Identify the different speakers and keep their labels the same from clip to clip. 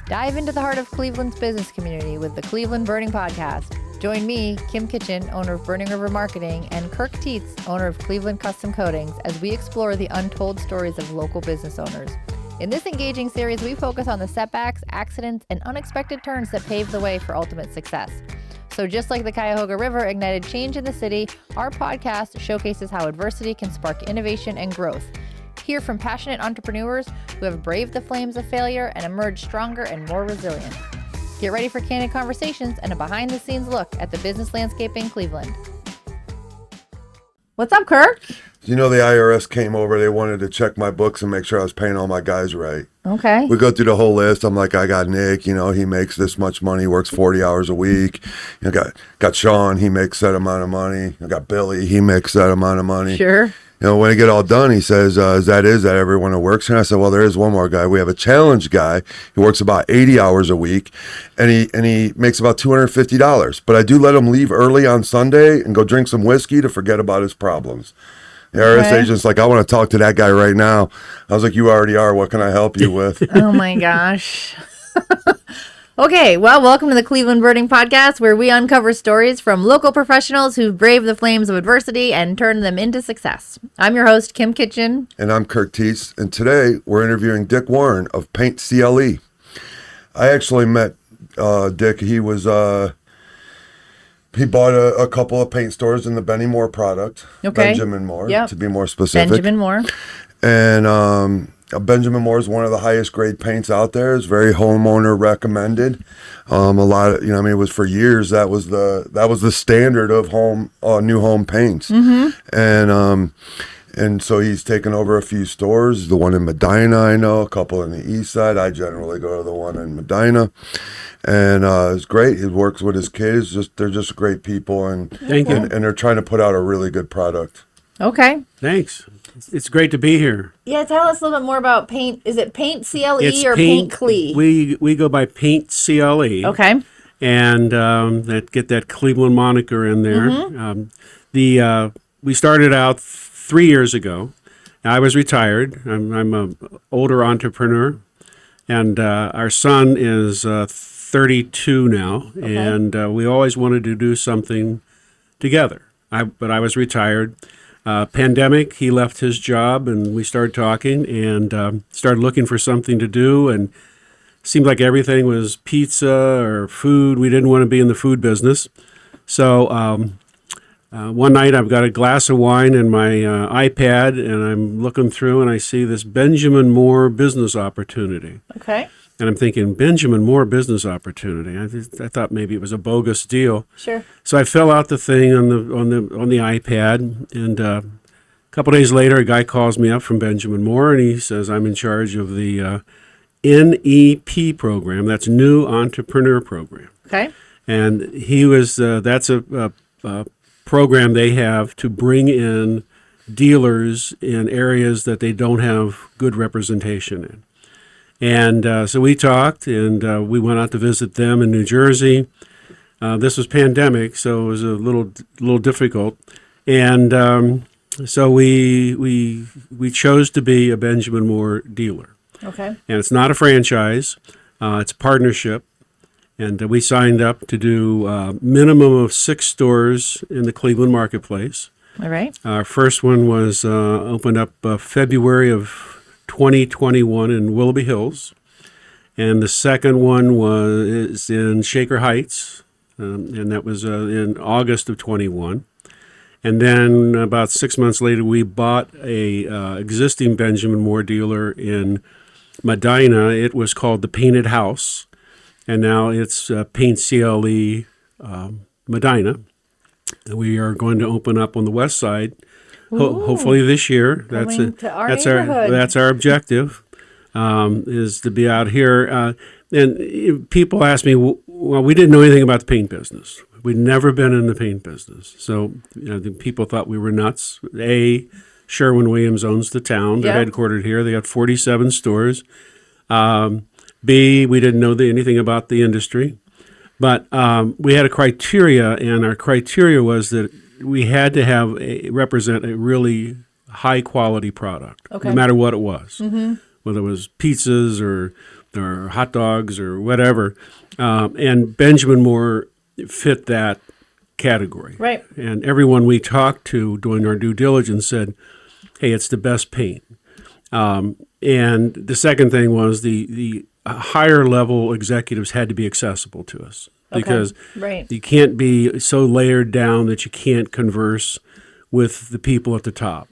Speaker 1: Dive into the heart of Cleveland's business community with the Cleveland Burning Podcast. Join me, Kim Kitchen, owner of Burning River Marketing, and Kirk Tietz, owner of Cleveland Custom Coatings, as we explore the untold stories of local business owners. In this engaging series, we focus on the setbacks, accidents, and unexpected turns that pave the way for ultimate success. So just like the Cuyahoga River ignited change in the city, our podcast showcases how adversity can spark innovation and growth. Hear from passionate entrepreneurs who have braved the flames of failure and emerged stronger and more resilient. Get ready for candid conversations and a behind-the-scenes look at the business landscape in Cleveland. What's up, Kirk?
Speaker 2: You know, the IRS came over. They wanted to check my books and make sure I was paying all my guys right.
Speaker 1: Okay.
Speaker 2: We go through the whole list. I'm like, I got Nick, he makes this much money, works 40 hours a week. Got Sean, he makes that amount of money. I got Billy, he makes that amount of money.
Speaker 1: Sure.
Speaker 2: When I get all done, he says, is that everyone who works? And I said, well, there is one more guy. We have a challenge guy. He works about 80 hours a week, and he makes about $250. But I do let him leave early on Sunday and go drink some whiskey to forget about his problems. The IRS agent's like, I want to talk to that guy right now. I was like, you already are. What can I help you with?
Speaker 1: Oh, my gosh. Okay, well, welcome to the Cleveland Burning Podcast, where we uncover stories from local professionals who've braved the flames of adversity and turned them into success. I'm your host, Kim Kitchen.
Speaker 2: And I'm Kirk Tietz. And today we're interviewing Dick Warren of paintCLE. I actually met Dick. He was he bought a couple of paint stores in the Benny Moore product. Okay. Benjamin Moore, to be more specific.
Speaker 1: Benjamin Moore.
Speaker 2: And Benjamin Moore is one of the highest grade paints out there. It's very homeowner recommended. A lot of, it was for years that was the standard of new home paints. Mm-hmm. And so he's taken over a few stores. The one in Medina, I know, a couple on the east side. I generally go to the one in Medina. And it's great. He works with his kids. They're just great people, and
Speaker 3: Thank you.
Speaker 2: And they're trying to put out a really good product.
Speaker 1: Okay.
Speaker 3: Thanks. It's great to be here.
Speaker 1: Yeah, tell us a little bit more about paint. Is it paintCLE or paintCLE?
Speaker 3: We go by paintCLE.
Speaker 1: Okay.
Speaker 3: And get that Cleveland moniker in there. Mm-hmm. We started out 3 years ago. I was retired. I'm an older entrepreneur, and our son is 32 now. Okay. And we always wanted to do something together. But I was retired. Pandemic, he left his job, and we started talking and started looking for something to do, and seemed like everything was pizza or food. We didn't want to be in the food business. So one night I've got a glass of wine and my iPad, and I'm looking through, and I see this Benjamin Moore business opportunity.
Speaker 1: Okay.
Speaker 3: And I'm thinking, Benjamin Moore business opportunity. I thought maybe it was a bogus deal.
Speaker 1: Sure.
Speaker 3: So I fill out the thing on the iPad, and a couple days later, a guy calls me up from Benjamin Moore, and he says, I'm in charge of the NEP program. That's New Entrepreneur Program.
Speaker 1: Okay.
Speaker 3: And he was that's a program they have to bring in dealers in areas that they don't have good representation in. And so we talked, and we went out to visit them in New Jersey. This was pandemic, so it was a little difficult. And so we chose to be a Benjamin Moore dealer.
Speaker 1: Okay.
Speaker 3: And it's not a franchise; it's a partnership. And we signed up to do minimum of 6 stores in the Cleveland marketplace.
Speaker 1: All right.
Speaker 3: Our first one was opened up February of 2021 in Willoughby Hills, and the second one is in Shaker Heights, and that was in August of 21. And then about 6 months later, we bought a existing Benjamin Moore dealer in Medina. It was called the Painted House, and now it's paintCLE Medina. We are going to open up on the west side. Hopefully this year. That's our objective, is to be out here. And people ask me, well, we didn't know anything about the paint business. We'd never been in the paint business. So the people thought we were nuts. Sherwin-Williams owns the town. They're headquartered here. They got 47 stores. B, we didn't know anything about the industry. But we had a criteria, and our criteria was that we had to represent a really high quality product, no matter what it was, whether it was pizzas or or hot dogs or whatever. And Benjamin Moore fit that category.
Speaker 1: Right.
Speaker 3: And everyone we talked to doing our due diligence said, hey, it's the best paint. And the second thing was the higher level executives had to be accessible to us because
Speaker 1: Right.
Speaker 3: you can't be so layered down that you can't converse with the people at the top.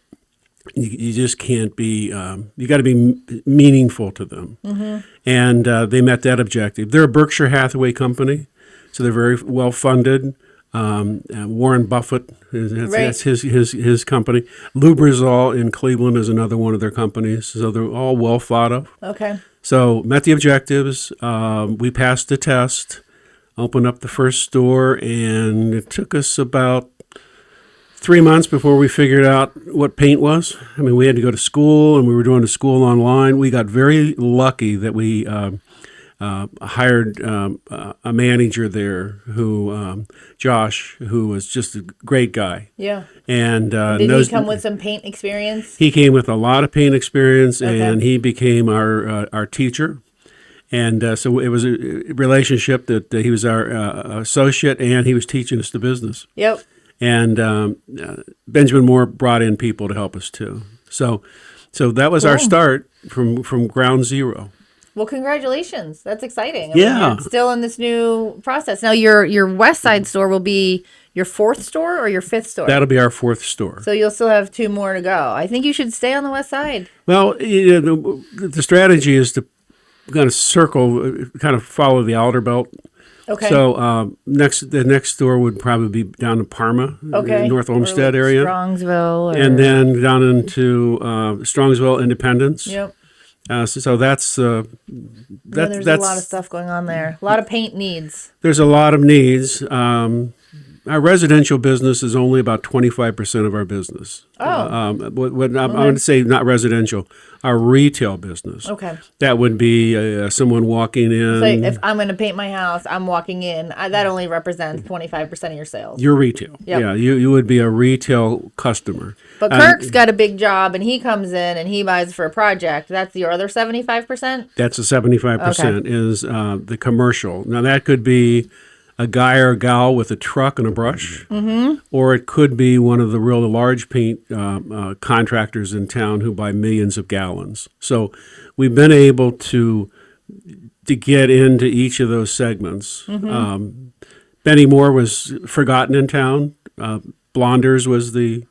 Speaker 3: You just can't be, you got to be meaningful to them. And they met that objective. They're a Berkshire Hathaway company, so they're very well funded. Warren Buffett, that's his company. Lubrizol in Cleveland is another one of their companies. So they're all well thought of.
Speaker 1: Okay.
Speaker 3: So met the objectives. We passed the test, opened up the first store, and it took us about 3 months before we figured out what paint was. I mean, we had to go to school, and we were doing the school online. We got very lucky that we hired a manager there who, Josh, who was just a great guy.
Speaker 1: Yeah.
Speaker 3: And
Speaker 1: Did he come with some paint experience?
Speaker 3: He came with a lot of paint experience, and he became our teacher. And so it was a relationship that he was our associate, and he was teaching us the business.
Speaker 1: Yep.
Speaker 3: And Benjamin Moore brought in people to help us too. So that was our start from ground zero.
Speaker 1: Well, congratulations. That's exciting. I
Speaker 3: Yeah.
Speaker 1: mean, you're still in this new process. Now, your West Side store will be your fourth store or your fifth store?
Speaker 3: That'll be our fourth store.
Speaker 1: So you'll still have 2 more to go. I think you should stay on the West Side.
Speaker 3: Well, the strategy is to kind of circle, kind of follow the outer belt.
Speaker 1: Okay.
Speaker 3: So the next store would probably be down in Parma, North Olmsted
Speaker 1: Or like
Speaker 3: area.
Speaker 1: Strongsville.
Speaker 3: And then down into Strongsville, Independence.
Speaker 1: Yep.
Speaker 3: So that's
Speaker 1: There's a lot of stuff going on there. A lot of paint needs.
Speaker 3: There's a lot of needs. Our residential business is only about 25% of our business.
Speaker 1: Oh.
Speaker 3: I'm going to say not residential, our retail business.
Speaker 1: Okay.
Speaker 3: That would be someone walking in.
Speaker 1: So if I'm going to paint my house, I'm walking in. That only represents 25% of your sales.
Speaker 3: Your retail.
Speaker 1: Yep.
Speaker 3: Yeah, you would be a retail customer.
Speaker 1: But Kirk's got a big job, and he comes in and he buys for a project. That's your other 75%?
Speaker 3: That's the 75% is the commercial. Now, that could be a guy or a gal with a truck and a brush, or it could be one of the real large paint contractors in town who buy millions of gallons. So we've been able to get into each of those segments. Benny Moore was forgotten in town. Blonders was the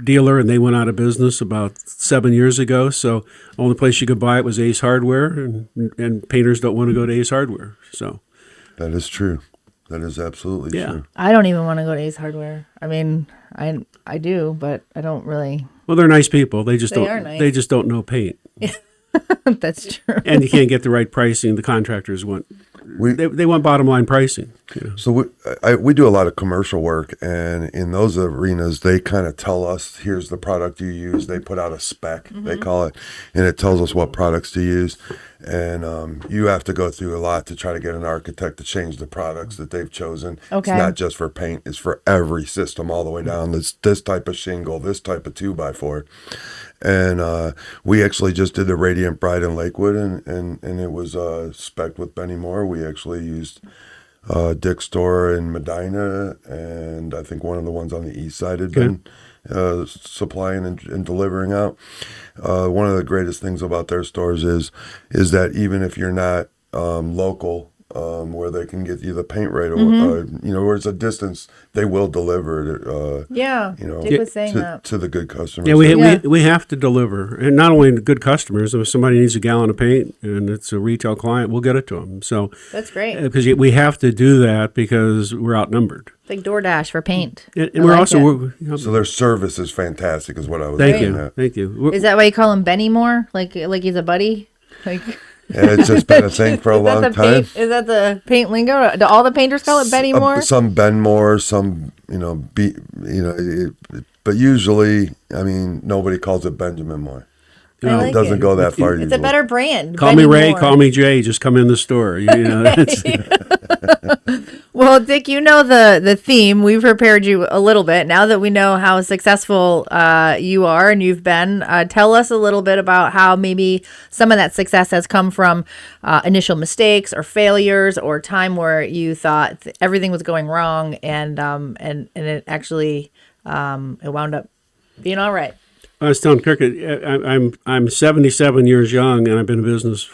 Speaker 3: dealer, and they went out of business about 7 years ago. So only place you could buy it was Ace Hardware, and painters don't want to go to Ace Hardware. So.
Speaker 2: That is true. That is absolutely true.
Speaker 1: I don't even want to go to Ace Hardware. I mean, I do, but I don't really.
Speaker 3: Well, they're nice people. They just
Speaker 1: are nice.
Speaker 3: They just don't know paint.
Speaker 1: That's true.
Speaker 3: And you can't get the right pricing. The contractors want they want bottom line pricing. You know.
Speaker 2: So we do a lot of commercial work, and in those arenas, they kind of tell us, here's the product you use. They put out a spec, they call it, and it tells us what products to use. And you have to go through a lot to try to get an architect to change the products that they've chosen.
Speaker 1: Okay.
Speaker 2: It's not just for paint, it's for every system all the way down. It's this type of shingle, this type of 2x4. And we actually just did the Radiant Bride in Lakewood, and it was spec'd with Benny Moore. We actually used Dick's store in Medina, and I think one of the ones on the east side had been supplying and delivering out. One of the greatest things about their stores is that even if you're not local, where they can get you the paint right away, where it's a distance, they will deliver it.
Speaker 1: Dick was saying that.
Speaker 2: To the good customers.
Speaker 3: Yeah, we have to deliver, and not only to good customers. If somebody needs a gallon of paint and it's a retail client, we'll get it to them. So
Speaker 1: that's great
Speaker 3: because we have to do that because we're outnumbered.
Speaker 1: Like DoorDash for paint.
Speaker 3: And we're
Speaker 1: like
Speaker 3: also
Speaker 2: so their service is fantastic, is what I was.
Speaker 3: Thank
Speaker 2: saying
Speaker 3: you,
Speaker 2: at.
Speaker 3: thank you.
Speaker 1: Is that why you call him Benny Moore? Like he's a buddy? Like.
Speaker 2: And it's just been a thing for a long time.
Speaker 1: Is that the paint lingo? Do all the painters call it Benny Moore?
Speaker 2: Some Ben Moore, some but usually, I mean, nobody calls it Benjamin Moore.
Speaker 1: Like
Speaker 2: it doesn't go that far.
Speaker 1: It's a better brand.
Speaker 3: Call
Speaker 1: Benny
Speaker 3: me Ray,
Speaker 1: Moore.
Speaker 3: call me Jay. Just come in the store. That's
Speaker 1: Well, Dick, you know the theme. We've prepared you a little bit. Now that we know how successful you are and you've been, tell us a little bit about how maybe some of that success has come from initial mistakes or failures or time where you thought everything was going wrong and it actually it wound up being all right.
Speaker 3: I was telling Kirk, I'm 77 years young, and I've been in business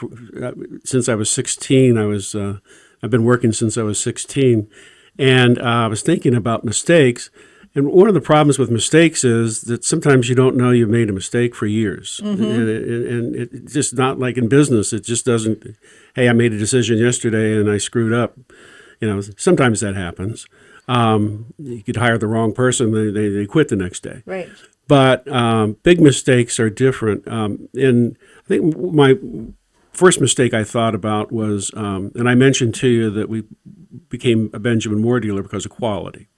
Speaker 3: since I was 16. I've been working since I was 16, and I was thinking about mistakes. And one of the problems with mistakes is that sometimes you don't know you've made a mistake for years, and it's just not like in business. It just doesn't. Hey, I made a decision yesterday and I screwed up. Sometimes that happens. You could hire the wrong person; they quit the next day.
Speaker 1: Right.
Speaker 3: But big mistakes are different. And I think my first mistake I thought about was, and I mentioned to you that we became a Benjamin Moore dealer because of quality.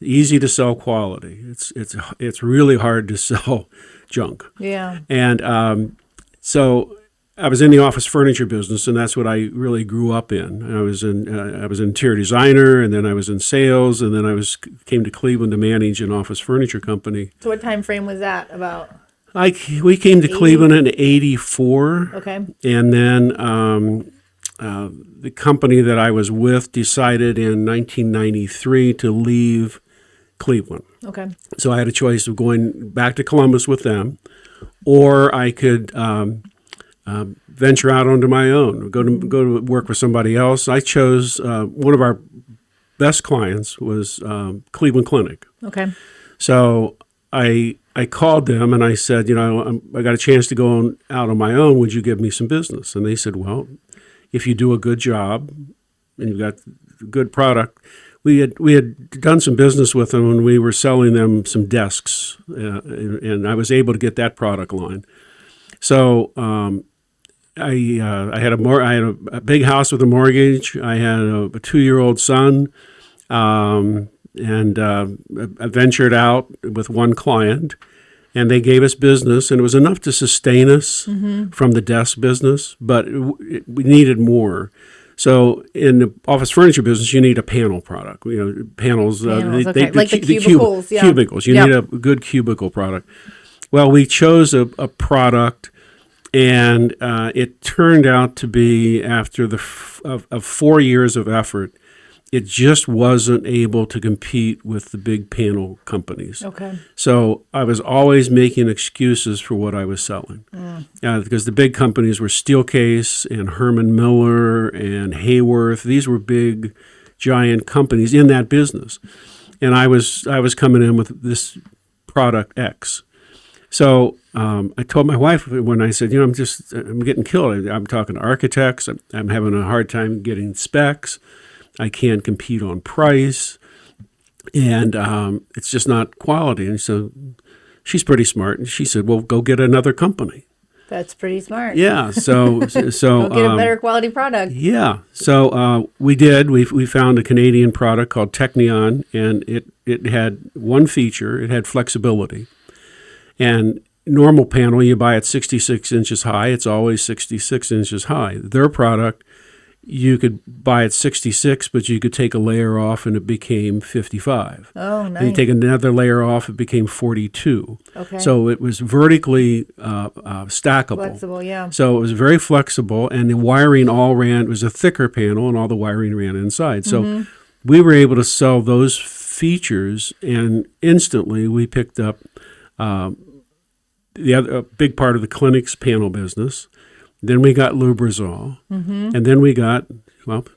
Speaker 3: Easy to sell quality. It's really hard to sell junk.
Speaker 1: Yeah.
Speaker 3: And so I was in the office furniture business, and that's what I really grew up in. I was an interior designer, and then I was in sales, and then came to Cleveland to manage an office furniture company.
Speaker 1: So what time frame was that about?
Speaker 3: We came to Cleveland in '84.
Speaker 1: Okay.
Speaker 3: And then the company that I was with decided in 1993 to leave Cleveland.
Speaker 1: Okay.
Speaker 3: So I had a choice of going back to Columbus with them, or I could venture out onto my own, go to work with somebody else. I chose one of our best clients was Cleveland Clinic.
Speaker 1: Okay.
Speaker 3: So I called them and I said, I got a chance to go out on my own. Would you give me some business? And they said, well, if you do a good job and you've got a good product. We had done some business with them and we were selling them some desks, and I was able to get that product line. So I had a big house with a mortgage. I had a 2-year-old son, and I ventured out with one client, and they gave us business, and it was enough to sustain us from the desk business, but we needed more. So in the office furniture business, you need a panel product. Panels.
Speaker 1: Panels, okay. Like the cubicles.
Speaker 3: Cubicles. You need a good cubicle product. Well, we chose a product. And it turned out to be, after of 4 years of effort, it just wasn't able to compete with the big panel companies.
Speaker 1: Okay.
Speaker 3: So I was always making excuses for what I was selling. Because the big companies were Steelcase and Herman Miller and Hayworth. These were big, giant companies in that business. And I was coming in with this product X. So I told my wife when I said, I'm getting killed. I'm talking to architects. I'm having a hard time getting specs. I can't compete on price, and it's just not quality. And so she's pretty smart, and she said, "Well, go get another company."
Speaker 1: That's pretty smart.
Speaker 3: Yeah. So
Speaker 1: Go get a better quality product.
Speaker 3: Yeah. So we did. We found a Canadian product called Technion, and it had one feature. It had flexibility. And normal panel, you buy it 66 inches high. It's always 66 inches high. Their product, you could buy it 66, but you could take a layer off and it became 55.
Speaker 1: Oh, nice.
Speaker 3: And you take another layer off, it became 42.
Speaker 1: Okay.
Speaker 3: So it was vertically stackable.
Speaker 1: Flexible, yeah.
Speaker 3: So it was very flexible, and the wiring it was a thicker panel, and all the wiring ran inside. So we were able to sell those features, and instantly we picked up the other big part of the clinic's panel business. Then we got Lubrizol, and then we got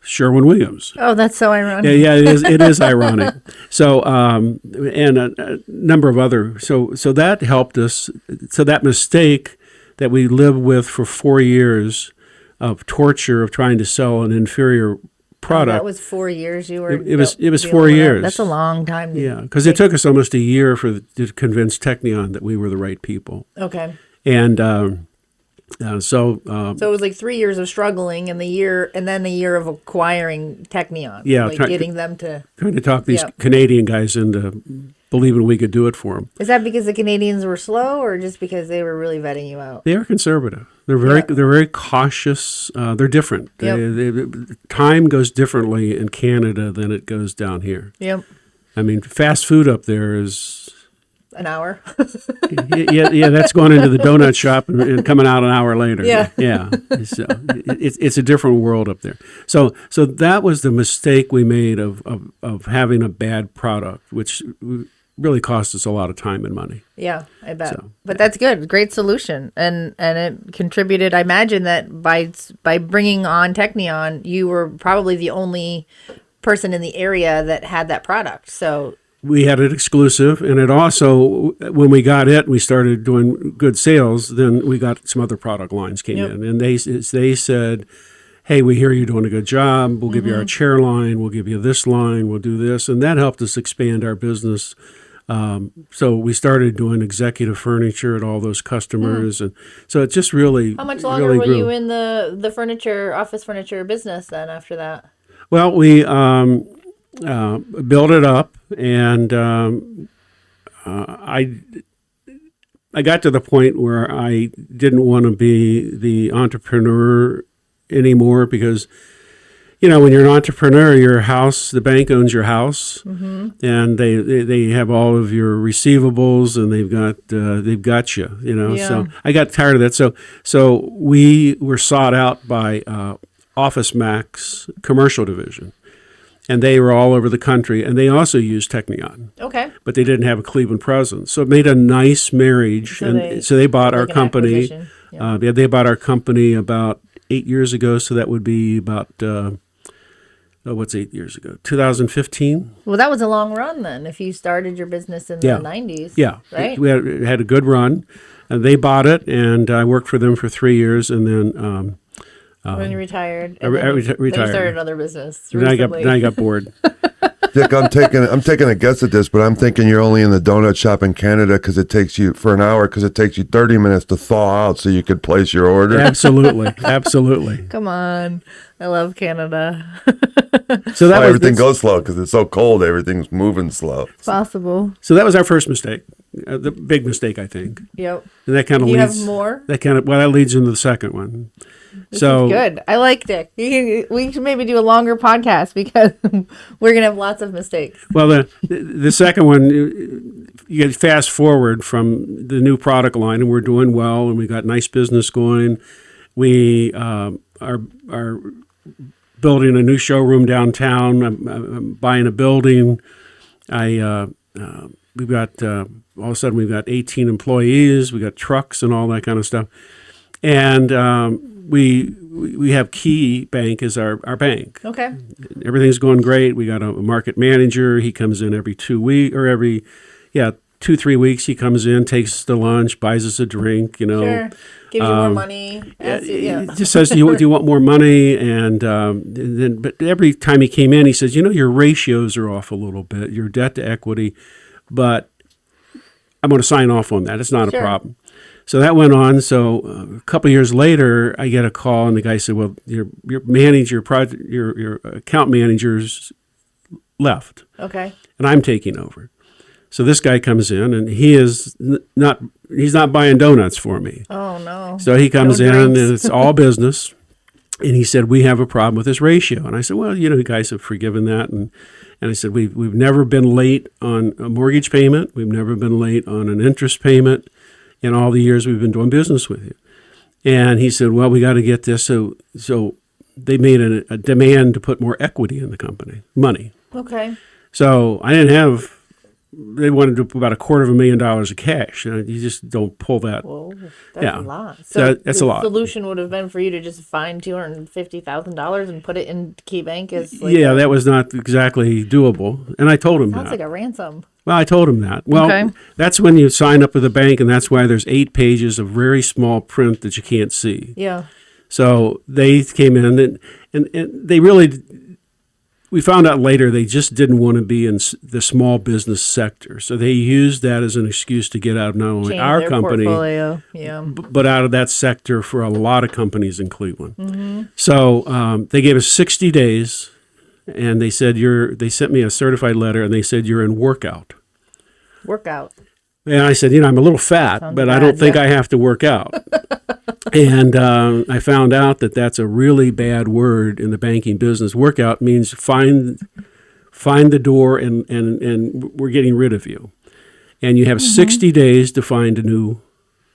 Speaker 3: Sherwin-Williams.
Speaker 1: Oh, that's so ironic.
Speaker 3: Yeah, it is. It is ironic. So, and a number of other. So that helped us. So that mistake that we lived with for 4 years of torture of trying to sell an inferior product.
Speaker 1: That was 4 years you were.
Speaker 3: It was 4 years.
Speaker 1: That's a long time.
Speaker 3: Yeah, because it took us almost a year to convince Technion that we were the right people.
Speaker 1: Okay.
Speaker 3: And
Speaker 1: so it was like 3 years of struggling, and then a year of acquiring Technion.
Speaker 3: Yeah,
Speaker 1: getting them to
Speaker 3: trying to talk these Canadian guys into believing we could do it for them.
Speaker 1: Is that because the Canadians were slow, or just because they were really vetting you out?
Speaker 3: They are conservative. They're very cautious. They're different. Time goes differently in Canada than it goes down here.
Speaker 1: Yep.
Speaker 3: I mean, fast food up there is
Speaker 1: An hour.
Speaker 3: yeah. That's going into the donut shop and coming out an hour later.
Speaker 1: Yeah.
Speaker 3: So it's a different world up there. So that was the mistake we made of having a bad product, which really cost us a lot of time and money.
Speaker 1: Yeah, I bet. But that's good. Great solution. And it contributed. I imagine that by bringing on Technion, you were probably the only person in the area that had that product. So
Speaker 3: we had it exclusive, and it also, when we got it, we started doing good sales. Then we got some other product lines came in, and they said, "Hey, we hear you're doing a good job. We'll give you our chair line. We'll give you this line. We'll do this," and that helped us expand our business. So we started doing executive furniture at all those customers, and so it just really.
Speaker 1: How much longer were you in the furniture, office furniture business then after that?
Speaker 3: Well, we built it up, and I got to the point where I didn't want to be the entrepreneur anymore because, when you're an entrepreneur, the bank owns your house, and they have all of your receivables, and they've got you,
Speaker 1: Yeah.
Speaker 3: So I got tired of that. So we were sought out by Office Max commercial division. And they were all over the country, and they also used Technion.
Speaker 1: Okay.
Speaker 3: But they didn't have a Cleveland presence. So it made a nice marriage. So they bought our company. They bought our company about 8 years ago. So that would be about, what's 8 years ago? 2015.
Speaker 1: Well, that was a long run then, if you started your business in the 90s.
Speaker 3: Yeah.
Speaker 1: Right?
Speaker 3: We had a good run. And they bought it, and I worked for them for 3 years, and then...
Speaker 1: when you retired.
Speaker 3: I retired.
Speaker 1: Then you started another business.
Speaker 3: Then I got bored.
Speaker 2: Dick, I'm taking a guess at this, but I'm thinking you're only in the donut shop in Canada because it takes you 30 minutes to thaw out so you could place your order.
Speaker 3: Absolutely.
Speaker 1: Come on. I love Canada.
Speaker 2: So everything goes slow because it's so cold. Everything's moving slow.
Speaker 1: Possible.
Speaker 3: So that was our first mistake, the big mistake, I think.
Speaker 1: Yep.
Speaker 3: And that kind of
Speaker 1: leads. You have more?
Speaker 3: That leads into the second one.
Speaker 1: This is good. I like Dick. We should maybe do a longer podcast because we're gonna have lots of mistakes.
Speaker 3: Well, the second one, you get fast forward from the new product line, and we're doing well, and we got nice business going. We are building a new showroom downtown. I'm buying a building. We've got all of a sudden we've got 18 employees. We got trucks and all that kind of stuff, and we have Key Bank as our bank.
Speaker 1: Okay.
Speaker 3: Everything's going great. We got a market manager. He comes in every 2 weeks or every 2-3 weeks. He comes in, takes us to lunch, buys us a drink.
Speaker 1: Sure. Gives you more money.
Speaker 3: Just says, do you want more money? And then, but every time he came in, he says, your ratios are off a little bit, your debt to equity, but I'm going to sign off on that. It's not a problem. So that went on. So a couple of years later, I get a call, and the guy said, "Well, your account manager's left,
Speaker 1: okay,
Speaker 3: and I'm taking over." So this guy comes in, and he's not buying donuts for me.
Speaker 1: Oh no!
Speaker 3: So he comes in, and it's all business. And he said, "We have a problem with this ratio." And I said, "Well, you guys have forgiven that." And I said, "We've never been late on a mortgage payment. We've never been late on an interest payment in all the years we've been doing business with you." And he said, "Well, we got to get this." So they made a demand to put more equity in the company, money.
Speaker 1: Okay.
Speaker 3: So I didn't have. They wanted to put about $250,000 of cash. You just don't pull that.
Speaker 1: Whoa, that's a lot. So
Speaker 3: that's a lot.
Speaker 1: The solution would have been for you to just find $250,000 and put it in Key Bank as
Speaker 3: that was not exactly doable. And I told him that.
Speaker 1: Sounds like a ransom.
Speaker 3: Well, I told him that. Well, that's when you sign up with a bank, and that's why there's 8 pages of very small print that you can't see.
Speaker 1: Yeah.
Speaker 3: So they came in, and they really. We found out later they just didn't want to be in the small business sector. So they used that as an excuse to get out of not only our company, but out of that sector for a lot of companies in Cleveland. Mm-hmm. So they gave us 60 days, and they said, they sent me a certified letter, and they said, "You're in workout."
Speaker 1: Workout.
Speaker 3: And I said, I'm a little fat, but I don't think I have to work out. And I found out that that's a really bad word in the banking business. Workout means find the door and we're getting rid of you. And you have 60 days to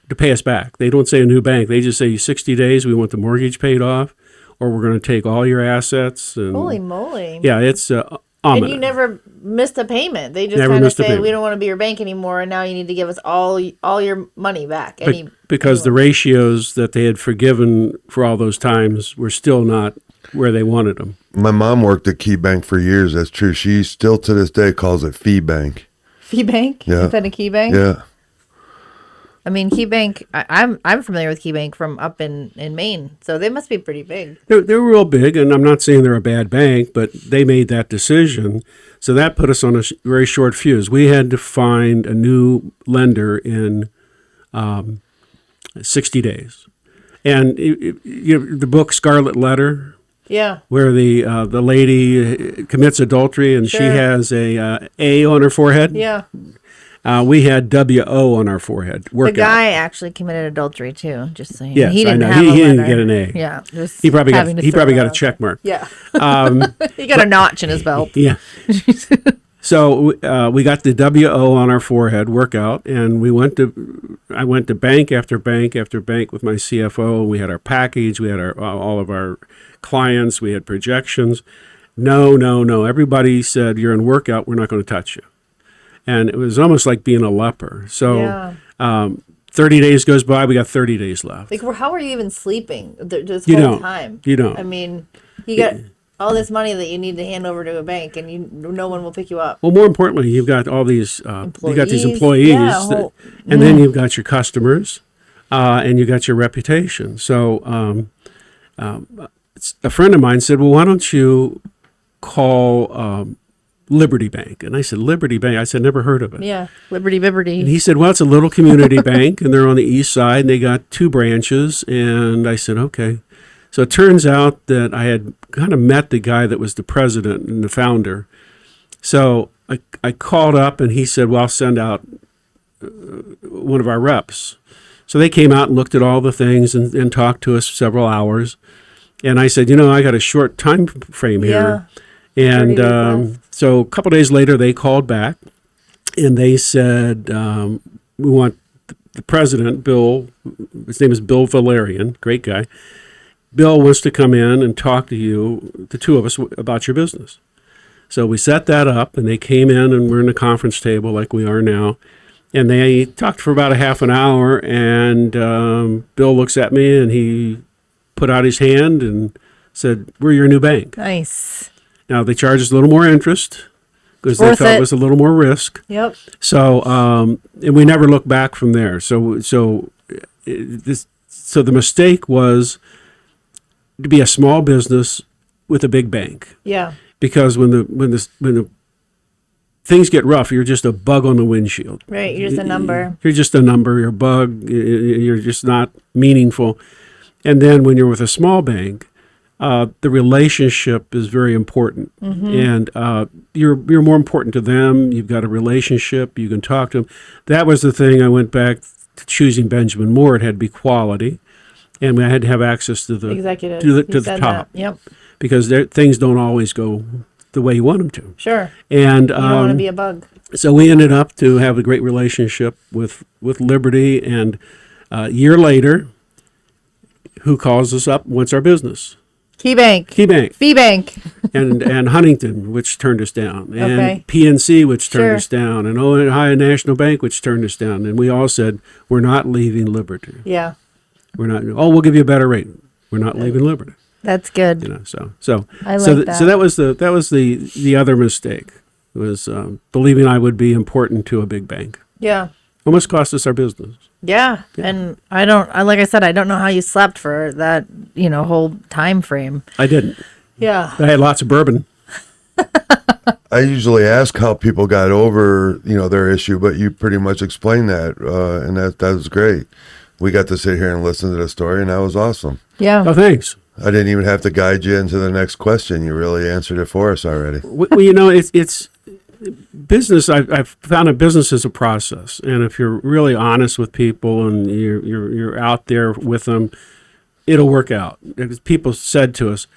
Speaker 3: to pay us back. They don't say a new bank. They just say 60 days, we want the mortgage paid off, or we're going to take all your assets. And,
Speaker 1: Holy moly.
Speaker 3: yeah, it's ominous.
Speaker 1: And you never missed a payment. They just kind of say, we don't want to be your bank anymore, and now you need to give us all your money back.
Speaker 3: Because the ratios that they had forgiven for all those times were still not where they wanted them.
Speaker 2: My mom worked at Key Bank for years. That's true. She still to this day calls it Fee Bank.
Speaker 1: Fee Bank?
Speaker 2: Yeah.
Speaker 1: Instead of Key Bank?
Speaker 2: Yeah.
Speaker 1: I mean, Key Bank, I'm familiar with Key Bank from up in Maine, so they must be pretty big.
Speaker 3: They're real big, and I'm not saying they're a bad bank, but they made that decision. So that put us on a very short fuse. We had to find a new lender in 60 days. And the book Scarlet Letter,
Speaker 1: Yeah.
Speaker 3: where the lady commits adultery and she
Speaker 1: Sure.
Speaker 3: has a A on her forehead.
Speaker 1: Yeah.
Speaker 3: We had W-O on our forehead.
Speaker 1: The guy actually committed adultery too, just saying.
Speaker 3: Yes,
Speaker 1: he didn't
Speaker 3: I know.
Speaker 1: have
Speaker 3: He
Speaker 1: a
Speaker 3: didn't
Speaker 1: letter.
Speaker 3: get an A.
Speaker 1: Yeah.
Speaker 3: He probably got a check mark.
Speaker 1: Yeah. He got a notch in his belt.
Speaker 3: Yeah. So we got the W-O on our forehead workout, and I went to bank after bank after bank with my CFO. We had our package. We had all of our clients. We had projections. No. Everybody said, you're in workout. We're not going to touch you. And it was almost like being a leper. So 30 days goes by. We got 30 days left.
Speaker 1: Like, how are you even sleeping this whole time?
Speaker 3: You don't.
Speaker 1: I mean, you got all this money that you need to hand over to a bank, and no one will pick you up.
Speaker 3: Well, more importantly, you've got all these employees,
Speaker 1: Yeah,
Speaker 3: and then you've got your customers, and you've got your reputation. So a friend of mine said, well, why don't you call Liberty Bank? And I said, Liberty Bank? I said, never heard of it.
Speaker 1: Yeah, Liberty Bibberty.
Speaker 3: And he said, well, it's a little community bank, and they're on the east side, and they got 2 branches. And I said, okay. So it turns out that I had kind of met the guy that was the president and the founder. So I called up, and he said, well, I'll send out one of our reps. So they came out and looked at all the things and talked to us several hours. And I said, I got a short time frame here.
Speaker 1: Yeah.
Speaker 3: And so a couple days later, they called back, and they said, we want the president, Bill, his name is Bill Valerian, great guy. Bill wants to come in and talk to you, the two of us, about your business. So we set that up, and they came in, and we're in a conference table like we are now. And they talked for about a half an hour, and Bill looks at me, and he put out his hand and said, we're your new bank.
Speaker 1: Nice.
Speaker 3: Now, they charged us a little more interest because they thought it was a little more risk.
Speaker 1: Yep.
Speaker 3: So, and we never looked back from there. So the mistake was to be a small business with a big bank.
Speaker 1: Yeah.
Speaker 3: Because when the things get rough, you're just a bug on the windshield.
Speaker 1: Right. You're just a number.
Speaker 3: You're just a number. You're a bug. You're just not meaningful. And then when you're with a small bank, the relationship is very important. Mm-hmm. And you're more important to them. You've got a relationship. You can talk to them. That was the thing. I went back to choosing Benjamin Moore. It had to be quality. And I had to have access to the
Speaker 1: executives,
Speaker 3: to the top.
Speaker 1: That. Yep.
Speaker 3: Because things don't always go the way you want them to.
Speaker 1: Sure.
Speaker 3: And
Speaker 1: you don't want to be a bug.
Speaker 3: So we ended up to have a great relationship with Liberty. And a year later, who calls us up? What's our business?
Speaker 1: Key Bank.
Speaker 3: Fee
Speaker 1: Bank.
Speaker 3: and Huntington, which turned us down. And
Speaker 1: Okay.
Speaker 3: PNC, which turned
Speaker 1: Sure.
Speaker 3: us down. And Ohio National Bank, which turned us down. And we all said, we're not leaving Liberty.
Speaker 1: Yeah.
Speaker 3: We're not. Oh, we'll give you a better rate. We're not leaving Liberty.
Speaker 1: That's good.
Speaker 3: So
Speaker 1: I like that.
Speaker 3: So that was the other mistake, was believing I would be important to a big bank.
Speaker 1: Yeah.
Speaker 3: Almost cost us our business.
Speaker 1: Yeah. And like I said, I don't know how you slept for that, whole time frame.
Speaker 3: I didn't.
Speaker 1: Yeah.
Speaker 3: I had lots of bourbon.
Speaker 2: I usually ask how people got over, their issue, but you pretty much explained that, and that was great. We got to sit here and listen to the story, and that was awesome.
Speaker 1: Yeah.
Speaker 3: Oh, thanks.
Speaker 2: I didn't even have to guide you into the next question. You really answered it for us already.
Speaker 3: Well, it's business, I've found a business is a process, and if you're really honest with people and you're out there with them, it'll work out. People said to us,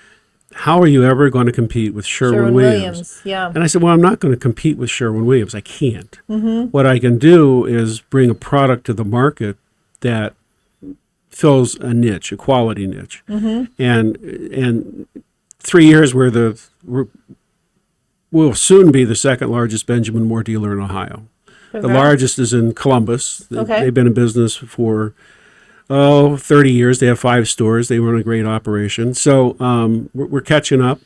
Speaker 3: "How are you ever going to compete with Sherwin-Williams?"
Speaker 1: Yeah.
Speaker 3: And I said, "Well, I'm not going to compete with Sherwin-Williams. I can't. What I can do is bring a product to the market that fills a niche, a quality niche, and 3 years we'll soon be the second largest Benjamin Moore dealer in Ohio. The largest is in Columbus.
Speaker 1: Okay.
Speaker 3: They've been in business for 30 years. They have 5 stores. They run a great operation. So we're catching up,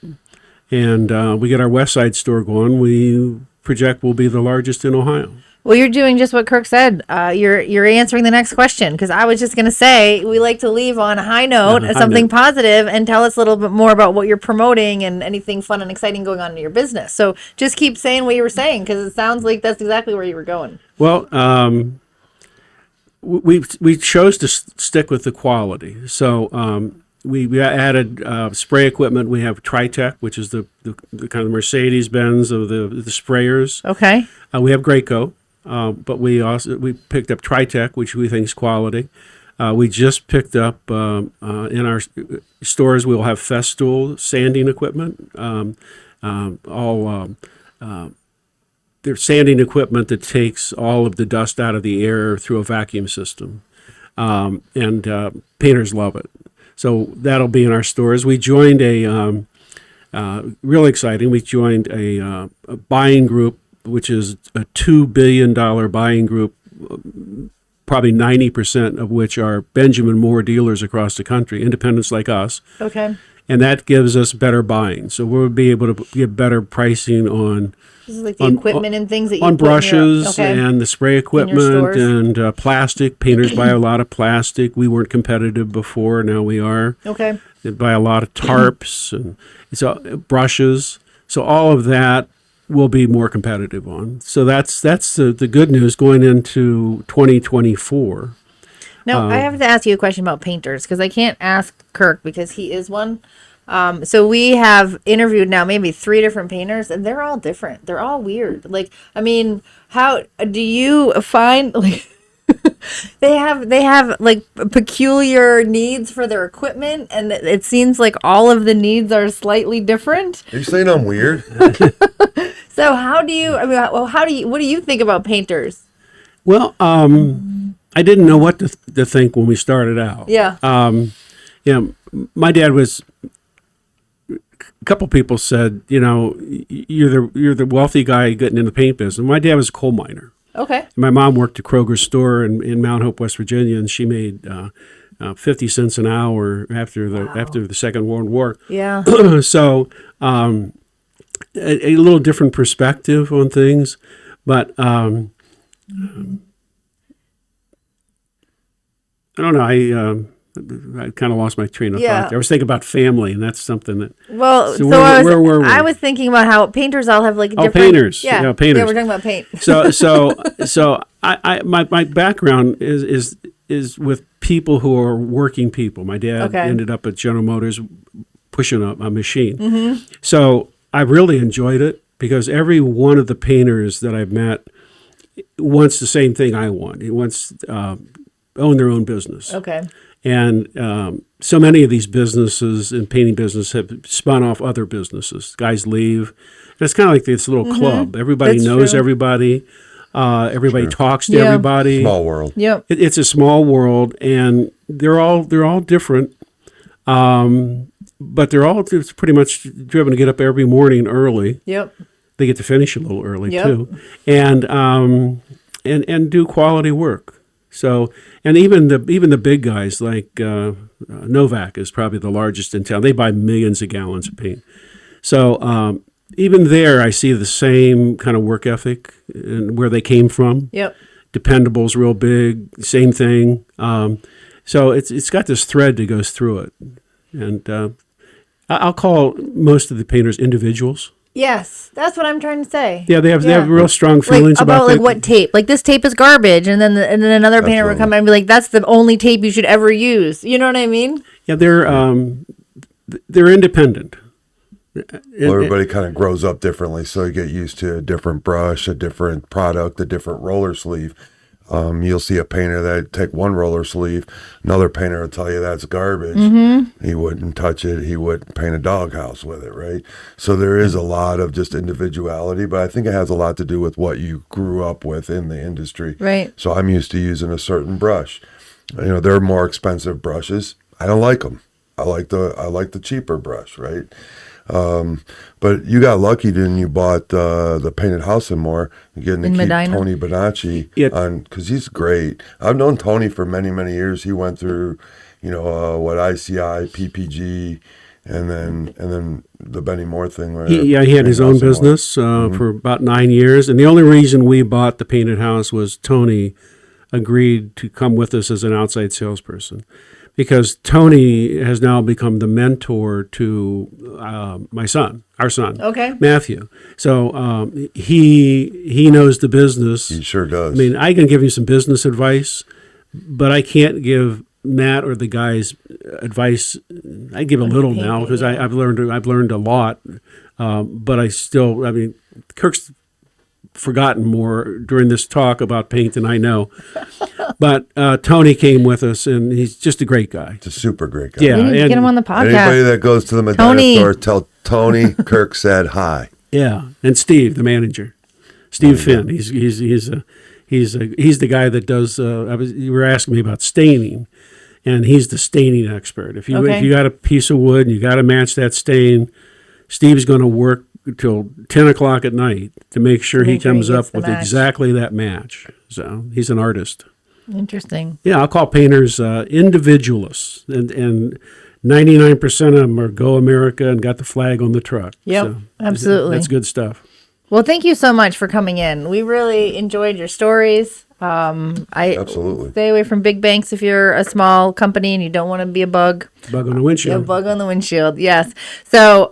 Speaker 3: and we get our West Side store going. We project we'll be the largest in Ohio.
Speaker 1: Well, you're doing just what Kirk said. You're answering the next question, because I was just going to say we like to leave on a high note, something positive, and tell us a little bit more about what you're promoting and anything fun and exciting going on in your business. So just keep saying what you were saying, because it sounds like that's exactly where you were going.
Speaker 3: Well, we chose to stick with the quality. So we added spray equipment. We have Tritech, which is the kind of Mercedes-Benz of the sprayers.
Speaker 1: Okay.
Speaker 3: We have Graco. But we picked up Tritech, which we think is quality. We just picked up in our stores. We'll have Festool sanding equipment. They're sanding equipment that takes all of the dust out of the air through a vacuum system, and painters love it. So that'll be in our stores. We joined really exciting. We joined a buying group, which is a $2 billion buying group, probably 90% of which are Benjamin Moore dealers across the country, independents like us.
Speaker 1: Okay.
Speaker 3: And that gives us better buying. So we'll be able to get better pricing on
Speaker 1: This is like the equipment and things that you
Speaker 3: on
Speaker 1: put in your-
Speaker 3: brushes
Speaker 1: okay.
Speaker 3: and the spray equipment
Speaker 1: stores.
Speaker 3: and plastic. Painters buy a lot of plastic. We weren't competitive before. Now we are.
Speaker 1: Okay.
Speaker 3: They buy a lot of tarps and brushes. So all of that will be more competitive on. So that's the good news going into 2024.
Speaker 1: Now, I have to ask you a question about painters, because I can't ask Kirk because he is one. So we have interviewed now maybe 3 different painters, and they're all different. They're all weird. Like, I mean, how do you find, like, they have like peculiar needs for their equipment, and it seems like all of the needs are slightly different.
Speaker 2: Are you saying I'm weird?
Speaker 1: So what do you think about painters?
Speaker 3: Well, I didn't know what to think when we started out.
Speaker 1: Yeah.
Speaker 3: My dad was. A couple people said, you're the wealthy guy getting in the paint business. My dad was a coal miner.
Speaker 1: Okay.
Speaker 3: My mom worked at Kroger's store in Mount Hope, West Virginia, and she made 50 cents an hour after the Second World War.
Speaker 1: Yeah.
Speaker 3: So a little different perspective on things, but I don't know. I kind of lost my train of thought there. I was thinking about family, and that's something that.
Speaker 1: Well,
Speaker 3: so where were we?
Speaker 1: I was thinking about how painters all have like different.
Speaker 3: Painters.
Speaker 1: Yeah,
Speaker 3: painters.
Speaker 1: Yeah, we're talking about paint.
Speaker 3: So my background is with people who are working people. My dad ended up at General Motors pushing a machine. Mm-hmm. So I really enjoyed it because every one of the painters that I've met wants the same thing I want. He wants own their own business.
Speaker 1: Okay.
Speaker 3: And so many of these businesses in painting business have spun off other businesses. Guys leave. And it's kind of like this little club. Everybody knows everybody. Everybody talks to everybody.
Speaker 2: Small world.
Speaker 1: Yep.
Speaker 3: It's a small world, and they're all different. But they're all just pretty much driven to get up every morning early.
Speaker 1: Yep.
Speaker 3: They get to finish a little early too, and do quality work. So, and even the big guys like Novak is probably the largest in town. They buy millions of gallons of paint. So even there, I see the same kind of work ethic and where they came from.
Speaker 1: Yep.
Speaker 3: Dependable's real big. Same thing. So it's got this thread that goes through it, and I'll call most of the painters individuals.
Speaker 1: Yes, that's what I'm trying to say.
Speaker 3: Yeah, they have real strong feelings about
Speaker 1: like what tape. Like this tape is garbage, and then another painter would come and be like, "That's the only tape you should ever use." You know what I mean?
Speaker 3: Yeah, they're independent.
Speaker 2: Well, everybody kind of grows up differently, so you get used to a different brush, a different product, a different roller sleeve. You'll see a painter that take one roller sleeve, another painter will tell you that's garbage. He wouldn't touch it. He wouldn't paint a doghouse with it, right? So there is a lot of just individuality, but I think it has a lot to do with what you grew up with in the industry.
Speaker 1: Right.
Speaker 2: So I'm used to using a certain brush. You know, they're more expensive brushes. I don't like them. I like the cheaper brush, right? But you got lucky, didn't you? Bought the painted house and more. You're getting to keep
Speaker 1: Medina?
Speaker 2: Tony Bonacci on because he's great. I've known Tony for many, many years. He went through, what ICI, PPG, and then the Benny Moore thing. Where
Speaker 3: he had his own business for about 9 years, and the only reason we bought the painted house was Tony agreed to come with us as an outside salesperson. Because Tony has now become the mentor to our son,
Speaker 1: Okay.
Speaker 3: Matthew. So he knows the business.
Speaker 2: He sure does.
Speaker 3: I mean, I can give you some business advice, but I can't give Matt or the guys advice. I give a little now because I've learned a lot, but I mean, Kirk's forgotten more during this talk about paint than I know. But Tony came with us, and he's just a great guy.
Speaker 2: He's a super great guy.
Speaker 3: Yeah,
Speaker 1: We need to
Speaker 3: and-
Speaker 1: get him on the podcast.
Speaker 2: Anybody that goes to the Medina
Speaker 1: Tony.
Speaker 2: store, tell Tony Kirk said hi.
Speaker 3: Yeah, and Steve, the manager, Steve Finn. He's the guy that does. You were asking me about staining, and he's the staining expert. If you got a piece of wood and you got to match that stain, Steve's going to work till 10 o'clock at night to make sure he comes
Speaker 1: gets
Speaker 3: up
Speaker 1: the
Speaker 3: with
Speaker 1: match.
Speaker 3: exactly that match. So he's an artist.
Speaker 1: Interesting.
Speaker 3: Yeah, I'll call painters individualists, and 99% of them are Go America and got the flag on the truck.
Speaker 1: Yep,
Speaker 3: So
Speaker 1: absolutely.
Speaker 3: that's good stuff.
Speaker 1: Well, thank you so much for coming in. We really enjoyed your stories.
Speaker 2: Absolutely.
Speaker 1: Stay away from big banks if you're a small company and you don't want to be a bug.
Speaker 3: Bug on the windshield.
Speaker 1: A bug on the windshield, yes. So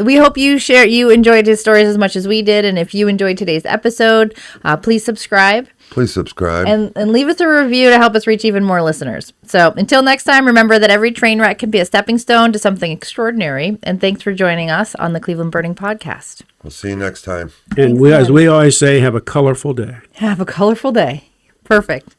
Speaker 1: we hope you enjoyed his stories as much as we did. And if you enjoyed today's episode, please subscribe.
Speaker 2: Please subscribe.
Speaker 1: And leave us a review to help us reach even more listeners. So until next time, remember that every train wreck can be a stepping stone to something extraordinary. And thanks for joining us on the Cleveland Burning Podcast.
Speaker 2: We'll see you next time.
Speaker 3: And as we always say, have a colorful day.
Speaker 1: Have a colorful day. Perfect.